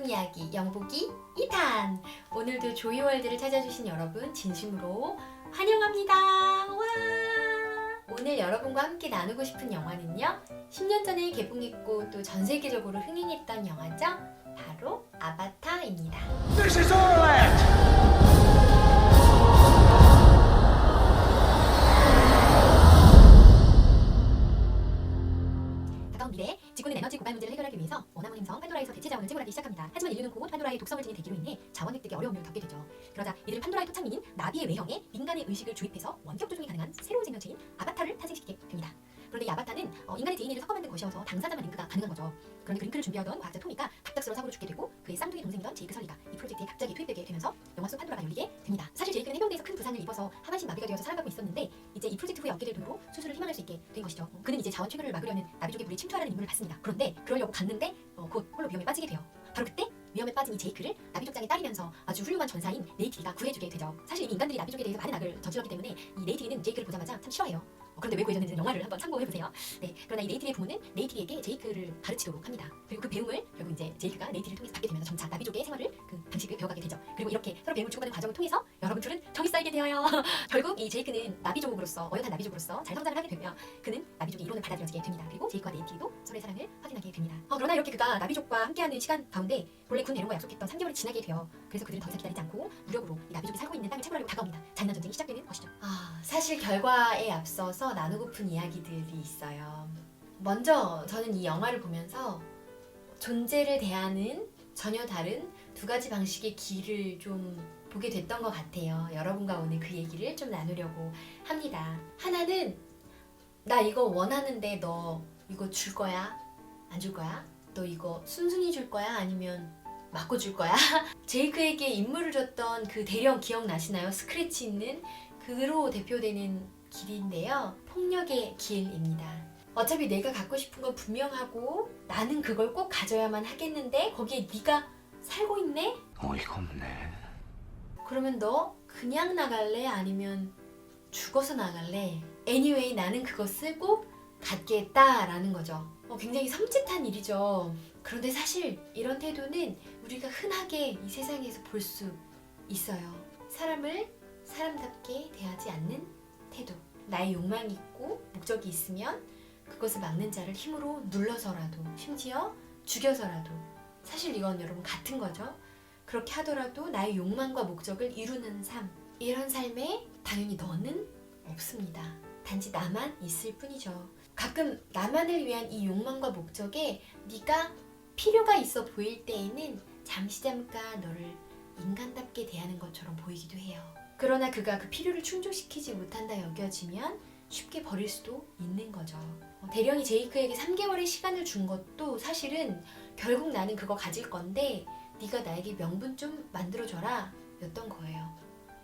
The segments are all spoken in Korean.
여름 이야기 영보기 2탄! 오늘도 조이월드를 찾아주신 여러분 진심으로 환영합니다. 와! 오늘 여러분과 함께 나누고 싶은 영화는요, 10년 전에 개봉했고 또 전 세계적으로 흥행했던 영화죠. 바로 아바타입니다. This is our land! 가까운 미래에 지구는 에너지 고갈 문제를 해결하기 위해서 원하몬 행성 판도라에서 대체 자원을 채굴하기 시작합니다. 하지만 인류는 곧 판도라의 독성을 지닌 대기로 인해 자원 획득에 어려움을 겪게 되죠. 그러자 이들은 판도라의 토착민인 나비의 외형에 인간의 의식을 주입해서 원격 조종이 가능한 새로운 생명체인 아바타를 탄생시키게 됩니다. 그런데 이 아바타는 인간의 DNA를 섞어 만든 것이어서 당사자만 링크가 가능한 거죠. 그런데 그 링크를 준비하던 과학자 토미가 갑작스러운 사고로 죽게 되고 그의 쌍둥이 동생이던 제이크 설리가 이 프로젝트에 갑자기 투입되게 되면서 영화 속 판도라가 열리게 됩니다. 사실 제이크는 해병대에서 큰 부상을 입어서 하반신 마비가 되어서 살아가고 있었는데 이제 이 프로젝트 후에 얻게 될 돈으로 수술을 희망할 수 있게 된 것이죠. 그는 이제 자원 채굴을 막으려는 나비족의 물에 침투하라는 임무를 받습니다. 그런데 그러려고 갔는데 곧 홀로 위험에 빠지게 돼요. 바로 그때 위험에 빠진 이 제이크를 나비족장의 딸이면서 아주 훌륭한 전사인 네이티리가 구해주게 되죠. 사실 이미 인간들이 나비족에 대해서 많은 악을 저질렀기 때문에 이 네이티리는 제이크를 보자마자 참 싫어해요. 그런데 왜 구해줬는지는 영화를 한번 참고해보세요. 네, 그러나 이 네이티리의 부모는 네이티리에게 제이크를 가르치도록 합니다. 그리고 그 배움을 결국 이제 제이크가 네이티리를 통해서 받게 되면서 점차 나비족의 생활을 그 방식을 배워가게 되죠. 그리고 이렇게 서로 배움을 주고받는 과정을 통해서 여러분 둘은 정이 쌓이게 되어요. 결국 이 제이크는 나비족으로서 어엿한 나비족으로서 잘 성장을 하게 되며 그는 나비족의 이론을 받아들여지게 됩니다. 그리고 제이크와 네이티리도 서로의 사랑을 확인하게 됩니다. 그러나 이렇게 그가 나비족과 함께하는 시간 가운데 본래 군 내론과 약속했던 3개월이 지나게 돼요. 그래서 그들은 더 이상 기다리지 않고 무력으로 이 나비족이 살고 있는 땅을 채굴하려고 다가옵니다. 잔인한 전쟁이 시작되는 것이죠. 사실 결과에 앞서서 나누고픈 이야기들이 있어요. 먼저 저는 이 영화를 보면서 존재를 대하는 전혀 다른 두 가지 방식의 길을 좀 보게 됐던 것 같아요. 여러분과 오늘 그 얘기를 좀 나누려고 합니다. 하나는 나 이거 원하는데 너 이거 줄 거야? 안 줄 거야? 너 이거 순순히 줄 거야? 아니면 맞고 줄 거야? 제이크에게 임무를 줬던 그 대령 기억나시나요? 스크래치 있는 그로 대표되는 길인데요. 폭력의 길입니다. 어차피 내가 갖고 싶은 건 분명하고 나는 그걸 꼭 가져야만 하겠는데 거기에 네가 살고 있네? 어이가 없네. 그러면 너 그냥 나갈래? 아니면 죽어서 나갈래? Anyway 나는 그것을 꼭 갖겠다라는 거죠. 굉장히 섬찟한 일이죠. 그런데 사실 이런 태도는 우리가 흔하게 이 세상에서 볼 수 있어요. 사람을 사람답게 대하지 않는 태도. 나의 욕망이 있고 목적이 있으면 그것을 막는 자를 힘으로 눌러서라도 심지어 죽여서라도 사실 이건 여러분 같은 거죠. 그렇게 하더라도 나의 욕망과 목적을 이루는 삶. 이런 삶에 당연히 너는 없습니다. 단지 나만 있을 뿐이죠. 가끔 나만을 위한 이 욕망과 목적에 네가 필요가 있어 보일 때에는 잠시 잠깐 너를 인간답게 대하는 것처럼 보이기도 해요. 그러나 그가 그 필요를 충족시키지 못한다 여겨지면 쉽게 버릴 수도 있는 거죠. 대령이 제이크에게 3개월의 시간을 준 것도 사실은 결국 나는 그거 가질 건데 네가 나에게 명분 좀 만들어줘라 였던 거예요.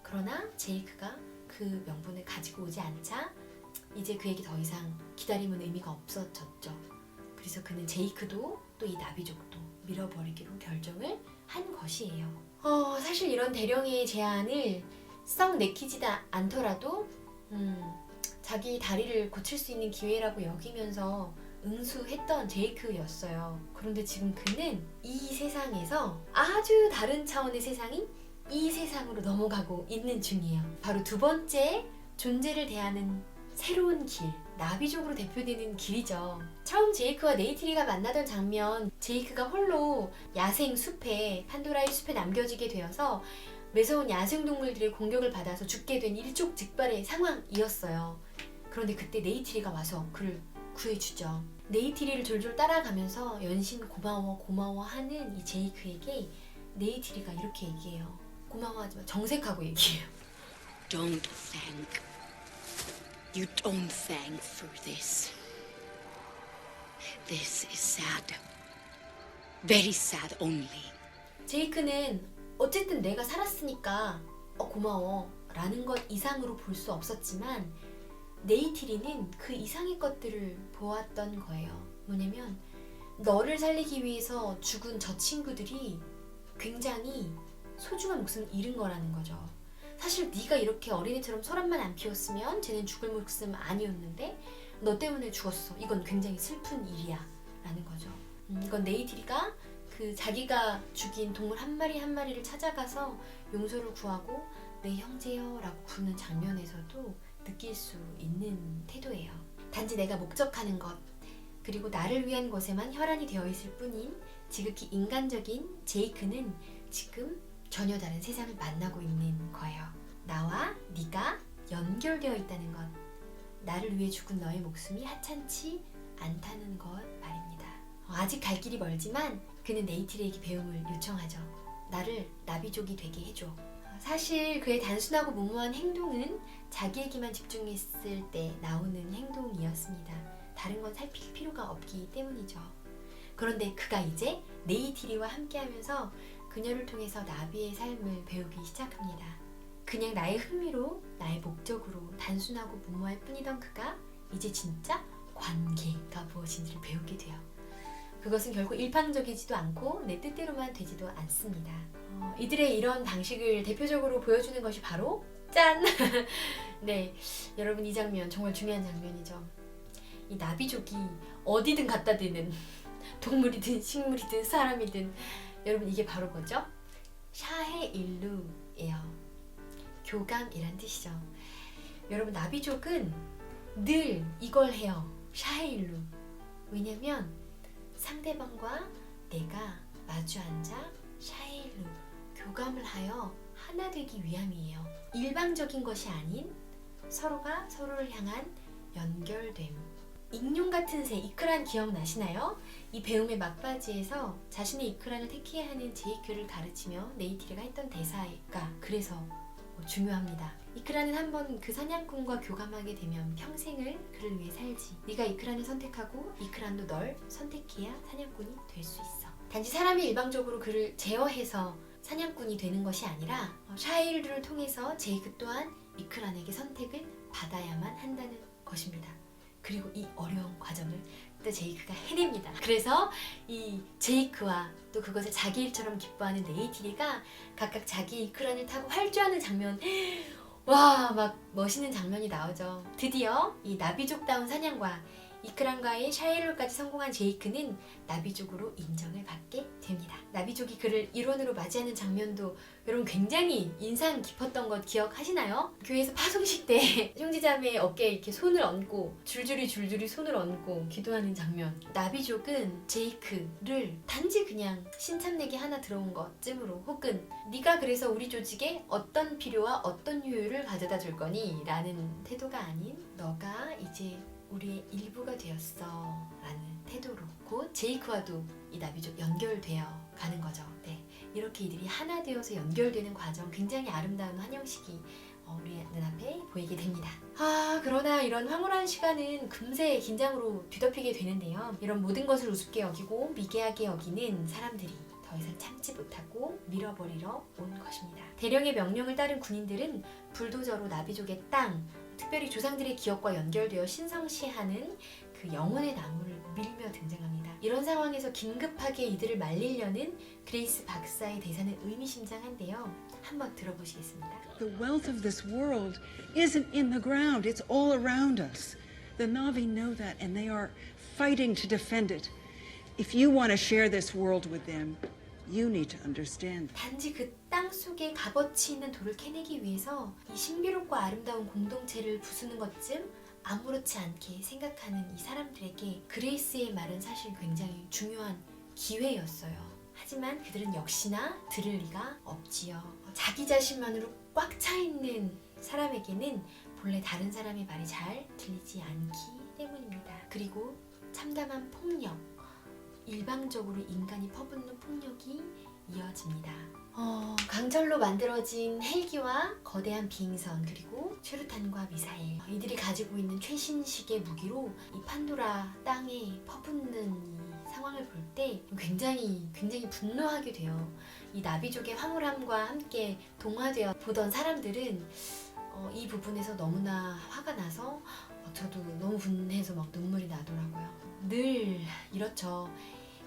그러나 제이크가 그 명분을 가지고 오지 않자 이제 그에게 더 이상 기다림은 의미가 없어졌죠. 그래서 그는 제이크도 또 이 나비족도 밀어버리기로 결정을 한 것이에요. 사실 이런 대령의 제안을 썩 내키지도 않더라도 자기 다리를 고칠 수 있는 기회라고 여기면서 응수했던 제이크였어요. 그런데 지금 그는 이 세상에서 아주 다른 차원의 세상인 이 세상으로 넘어가고 있는 중이에요. 바로 두 번째 존재를 대하는 새로운 길, 나비족으로 대표되는 길이죠. 처음 제이크와 네이티리가 만나던 장면, 제이크가 홀로 야생 숲에, 판도라의 숲에 남겨지게 되어서 매서운 야생동물들의 공격을 받아서 죽게 된 일촉즉발의 상황이었어요. 그런데 그때 네이티리가 와서 그를 구해주죠. 네이티리를 졸졸 따라가면서 연신 고마워 하는 이 제이크에게 네이티리가 이렇게 얘기해요. 고마워하지만 정색하고 얘기해요. Don't thank. You don't thank for this. This is sad. Very sad only. 제이크는 어쨌든 내가 살았으니까 고마워 라는 것 이상으로 볼 수 없었지만 네이티리는 그 이상의 것들을 보았던 거예요. 뭐냐면 너를 살리기 위해서 죽은 저 친구들이 굉장히 소중한 목숨을 잃은 거라는 거죠. 사실 네가 이렇게 어린애처럼 소란만 안 피웠으면 쟤는 죽을 목숨 아니었는데 너 때문에 죽었어. 이건 굉장히 슬픈 일이야 라는 거죠. 이건 네이티리가 그 자기가 죽인 동물 한 마리 한 마리를 찾아가서 용서를 구하고 내 형제여 라고 부르는 장면에서도 느낄 수 있는 태도예요. 단지 내가 목적하는 것, 그리고 나를 위한 것에만 혈안이 되어 있을 뿐인 지극히 인간적인 제이크는 지금 전혀 다른 세상을 만나고 있는 거예요. 나와 네가 연결되어 있다는 것, 나를 위해 죽은 너의 목숨이 하찮지 않다는 것 말입니다. 아직 갈 길이 멀지만 그는 네이티리에게 배움을 요청하죠. 나를 나비족이 되게 해줘. 사실 그의 단순하고 무모한 행동은 자기에게만 집중했을 때 나오는 행동이었습니다. 다른 건 살필 필요가 없기 때문이죠. 그런데 그가 이제 네이티리와 함께하면서 그녀를 통해서 나비의 삶을 배우기 시작합니다. 그냥 나의 흥미로, 나의 목적으로 단순하고 무모할 뿐이던 그가 이제 진짜 관계가 무엇인지를 배우게 돼요. 그것은 결국 일방적이지도 않고 내 뜻대로만 되지도 않습니다. 이들의 이런 방식을 대표적으로 보여주는 것이 바로 짠! 네, 여러분 이 장면 정말 중요한 장면이죠. 이 나비족이 어디든 갖다 대는 동물이든 식물이든 사람이든 여러분 이게 바로 뭐죠? 샤헤일루예요. 교감이란 뜻이죠. 여러분 나비족은 늘 이걸 해요. 샤헤일루. 왜냐면 상대방과 내가 마주 앉아 샤헤일루 교감을 하여 하나 되기 위함이에요. 일방적인 것이 아닌 서로가 서로를 향한 연결됨. 익룡 같은 새 이크란 기억나시나요? 이 배움의 막바지에서 자신의 이크란을 택해야 하는 제이크를 가르치며 네이티리가 했던 대사가 그래서 중요합니다. 이크란은 한번 그 사냥꾼과 교감하게 되면 평생을 그를 위해 살지. 네가 이크란을 선택하고 이크란도 널 선택해야 사냥꾼이 될 수 있어. 단지 사람이 일방적으로 그를 제어해서 사냥꾼이 되는 것이 아니라 샤일루를 통해서 제이크 또한 이크란에게 선택을 받아야만 한다는 것입니다. 그리고 이 어려운 과정을 또 제이크가 해냅니다. 그래서 이 제이크와 또 그것을 자기 일처럼 기뻐하는 네이티리가 각각 자기 이크란을 타고 활주하는 장면, 와, 막 멋있는 장면이 나오죠. 드디어 이 나비족다운 사냥과 이크란과의 샤일루까지 성공한 제이크는 나비족으로 인정을 받게 됩니다. 나비족이 그를 일원으로 맞이하는 장면도 여러분 굉장히 인상 깊었던 것 기억하시나요? 교회에서 파송식 때 형제자매의 어깨에 이렇게 손을 얹고 줄줄이 손을 얹고 기도하는 장면. 나비족은 제이크를 단지 그냥 신참내기 하나 들어온 것쯤으로 혹은 네가 그래서 우리 조직에 어떤 필요와 어떤 효율을 가져다 줄 거니? 라는 태도가 아닌 너가 이제 우리의 일부가 되었어 라는 태도로 곧 제이크와도 이 나비족 연결되어 가는 거죠. 네, 이렇게 이들이 하나 되어서 연결되는 과정, 굉장히 아름다운 환영식이 우리 눈앞에 보이게 됩니다. 그러나 이런 황홀한 시간은 금세 긴장으로 뒤덮이게 되는데요. 이런 모든 것을 우습게 여기고 미개하게 여기는 사람들이 더 이상 참지 못하고 밀어버리러 온 것입니다. 대령의 명령을 따른 군인들은 불도저로 나비족의 땅, 특별히 조상들의 기억과 연결되어 신성시하는 그 영혼의 나무를 밀며 등장합니다. 이런 상황에서 긴급하게 이들을 말리려는 그레이스 박사의 대사는 의미심장한데요. 한번 들어보시겠습니다. The wealth of this world isn't in the ground, it's all around us. The Na'vi know that and they are fighting to defend it. If you want to share this world with them, you need to understand. 단지 그 땅 속에 값어치 있는 돌을 캐내기 위해서 이 신비롭고 아름다운 공동체를 부수는 것쯤 아무렇지 않게 생각하는 이 사람들에게 그레이스의 말은 사실 굉장히 중요한 기회였어요. 하지만 그들은 역시나 들을 리가 없지요. 자기 자신만으로 꽉 차 있는 사람에게는 본래 다른 사람의 말이 잘 들리지 않기 때문입니다. 그리고 참담한 폭력, 일방적으로 인간이 퍼붓는 폭력이 이어집니다. 강철로 만들어진 헬기와 거대한 비행선 그리고 최루탄과 미사일, 이들이 가지고 있는 최신식의 무기로 이 판도라 땅에 퍼붓는 이 상황을 볼 때 굉장히 분노하게 돼요. 이 나비족의 황홀함과 함께 동화되어 보던 사람들은 이 부분에서 너무나 화가 나서 저도 너무 분해서 막 눈물이 나더라고요. 늘 이렇죠.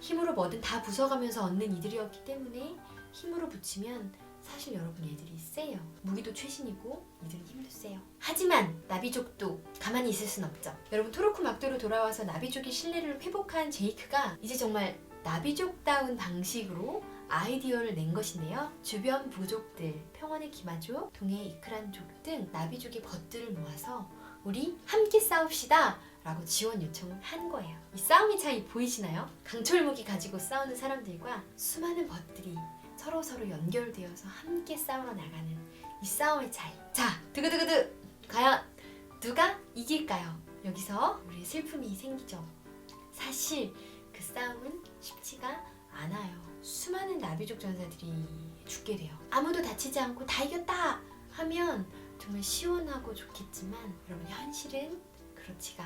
힘으로 뭐든 다 부숴가면서 얻는 이들이었기 때문에 힘으로 붙이면 사실 여러분 얘들이 세요. 무기도 최신이고 이들은 힘도 세요. 하지만 나비족도 가만히 있을 순 없죠. 여러분 토르크 막도로 돌아와서 나비족의 신뢰를 회복한 제이크가 이제 정말 나비족다운 방식으로 아이디어를 낸 것인데요. 주변 부족들, 평원의 기마족, 동해 이크란족 등 나비족의 벗들을 모아서 우리 함께 싸웁시다 라고 지원 요청을 한 거예요. 이 싸움의 차이 보이시나요? 강철무기 가지고 싸우는 사람들과 수많은 벗들이 서로 연결되어서 함께 싸우러 나가는 이 싸움의 차이. 자, 두구두구두! 과연 누가 이길까요? 여기서 우리의 슬픔이 생기죠. 사실 그 싸움은 쉽지가 않아요. 수많은 나비족 전사들이 죽게 돼요. 아무도 다치지 않고 다 이겼다 하면 정말 시원하고 좋겠지만 여러분, 현실은 그렇지가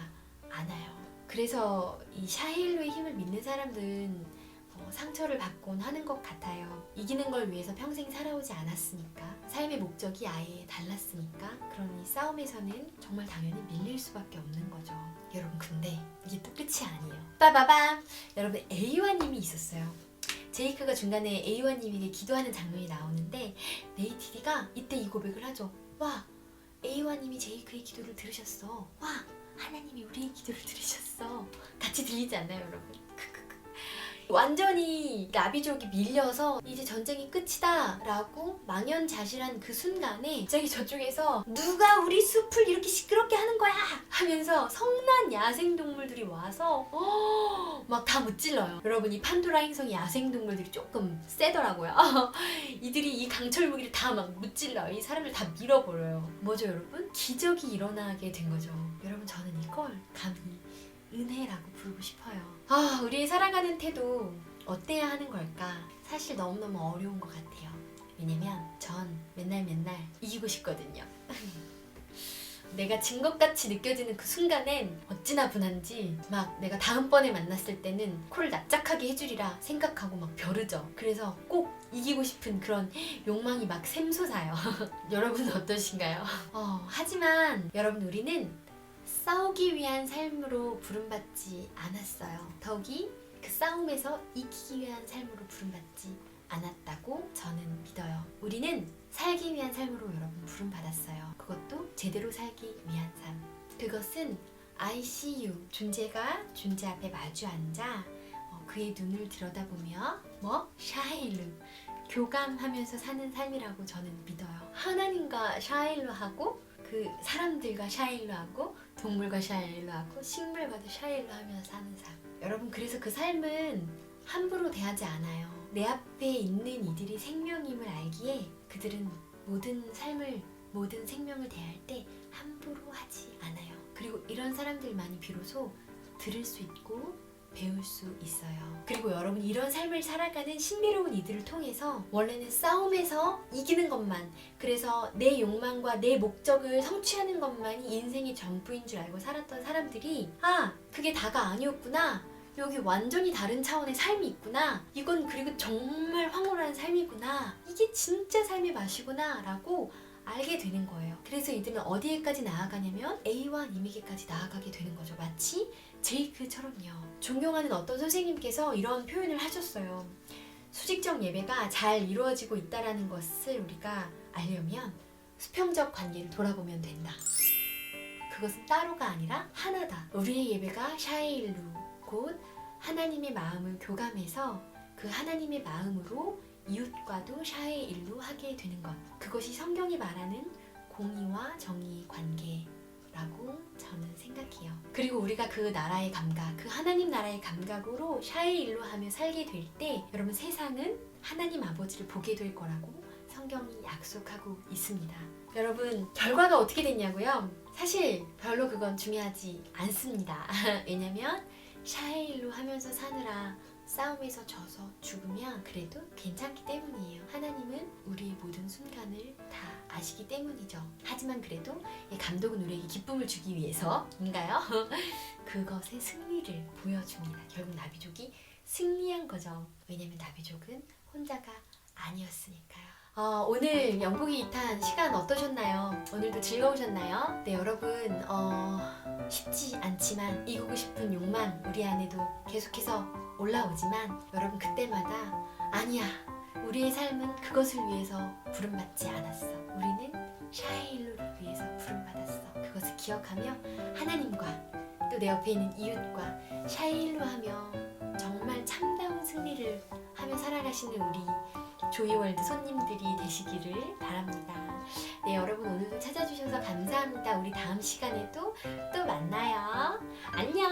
않아요. 그래서 이 샤헬루의 힘을 믿는 사람들은 상처를 받곤 하는 것 같아요. 이기는 걸 위해서 평생 살아오지 않았으니까, 삶의 목적이 아예 달랐으니까. 그러니 싸움에서는 정말 당연히 밀릴 수밖에 없는 거죠. 여러분, 근데 이게 또 끝이 아니에요. 빠바밤! 여러분, 에이와님이 있었어요. 제이크가 중간에 에이와님에게 기도하는 장면이 나오는데 네이티디가 이때 이 고백을 하죠. 와, 에이와님이 제이크의 기도를 들으셨어. 와, 하나님이 우리의 기도를 들으셨어. 같이 들리지 않나요, 여러분? 완전히 나비족이 밀려서 이제 전쟁이 끝이다 라고 망연자실한 그 순간에 갑자기 저쪽에서 누가 우리 숲을 이렇게 시끄럽게 하는 거야 하면서 성난 야생동물들이 와서 막 다 무찔러요. 여러분, 이 판도라 행성의 야생동물들이 조금 세더라고요. 이들이 이 강철 무기를 다 막 무찔러요. 이 사람을 다 밀어버려요. 뭐죠, 여러분? 기적이 일어나게 된 거죠. 여러분, 저는 이걸 감히 은혜라고 부르고 싶어요. 우리의 살아가는 태도 어때야 하는 걸까? 사실 너무너무 어려운 것 같아요. 왜냐면 전 맨날 이기고 싶거든요. 내가 진 것 같이 느껴지는 그 순간엔 어찌나 분한지 막 내가 다음번에 만났을 때는 코를 납작하게 해주리라 생각하고 막 벼르죠. 그래서 꼭 이기고 싶은 그런 욕망이 막 샘솟아요. 여러분은 어떠신가요? 하지만 여러분, 우리는 싸우기 위한 삶으로 부름받지 않았어요. 더욱이 그 싸움에서 이기기 위한 삶으로 부름받지 않았다고 저는 믿어요. 우리는 살기 위한 삶으로 여러분 부름받았어요. 그것도 제대로 살기 위한 삶. 그것은 ICU, 존재가 존재 앞에 마주 앉아 그의 눈을 들여다보며 샤헬루, 교감하면서 사는 삶이라고 저는 믿어요. 하나님과 샤헬루하고 그 사람들과 샤헬루하고 동물과 샤헬루하고 식물과도 샤헬루하면서 사는 삶. 여러분, 그래서 그 삶은 함부로 대하지 않아요. 내 앞에 있는 이들이 생명임을 알기에 그들은 모든 생명을 대할 때 함부로 하지 않아요. 그리고 이런 사람들만이 비로소 들을 수 있고 배울 수 있어요. 그리고 여러분, 이런 삶을 살아가는 신비로운 이들을 통해서 원래는 싸움에서 이기는 것만, 그래서 내 욕망과 내 목적을 성취하는 것만이 인생의 전부인 줄 알고 살았던 사람들이 그게 다가 아니었구나. 여기 완전히 다른 차원의 삶이 있구나. 이건 그리고 정말 황홀한 삶이구나. 이게 진짜 삶의 맛이구나 라고 알게 되는 거예요. 그래서 이들은 어디에까지 나아가냐면 A와님에게까지 나아가게 되는 거죠. 마치 제이크처럼요. 존경하는 어떤 선생님께서 이런 표현을 하셨어요. 수직적 예배가 잘 이루어지고 있다는 것을 우리가 알려면 수평적 관계를 돌아보면 된다. 그것은 따로가 아니라 하나다. 우리의 예배가 샤일루, 곧 하나님의 마음을 교감해서 그 하나님의 마음으로 이웃과도 샤일루 하게 되는 것. 그것이 성경이 말하는 공의와 정의의 관계라고 저는 생각해요. 그리고 우리가 그 나라의 감각, 그 하나님 나라의 감각으로 샤일루 하며 살게 될 때 여러분, 세상은 하나님 아버지를 보게 될 거라고 성경이 약속하고 있습니다. 여러분, 결과가 어떻게 됐냐고요? 사실 별로 그건 중요하지 않습니다. 왜냐면 샤일루 하면서 사느라 싸움에서 져서 죽으면 그래도 괜찮기 때문이에요. 하나님은 우리의 모든 순간을 다 아시기 때문이죠. 하지만 그래도 이 감독은 우리에게 기쁨을 주기 위해서인가요? 그것의 승리를 보여줍니다. 결국 나비족이 승리한 거죠. 왜냐면 나비족은 혼자가 아니었으니까요. 오늘 영국이 2탄 시간 어떠셨나요? 오늘도 즐거우셨나요? 네, 여러분, 쉽지 않지만 이기고 싶은 욕망 우리 안에도 계속해서 올라오지만 여러분, 그때마다 아니야, 우리의 삶은 그것을 위해서 부름받지 않았어. 우리는 샤일루를 위해서 부름받았어. 그것을 기억하며 하나님과 또 내 옆에 있는 이웃과 샤일루하며 정말 참다운 사랑하시는 우리 조이월드 손님들이 되시기를 바랍니다. 네, 여러분 오늘도 찾아주셔서 감사합니다. 우리 다음 시간에도 또 만나요. 안녕!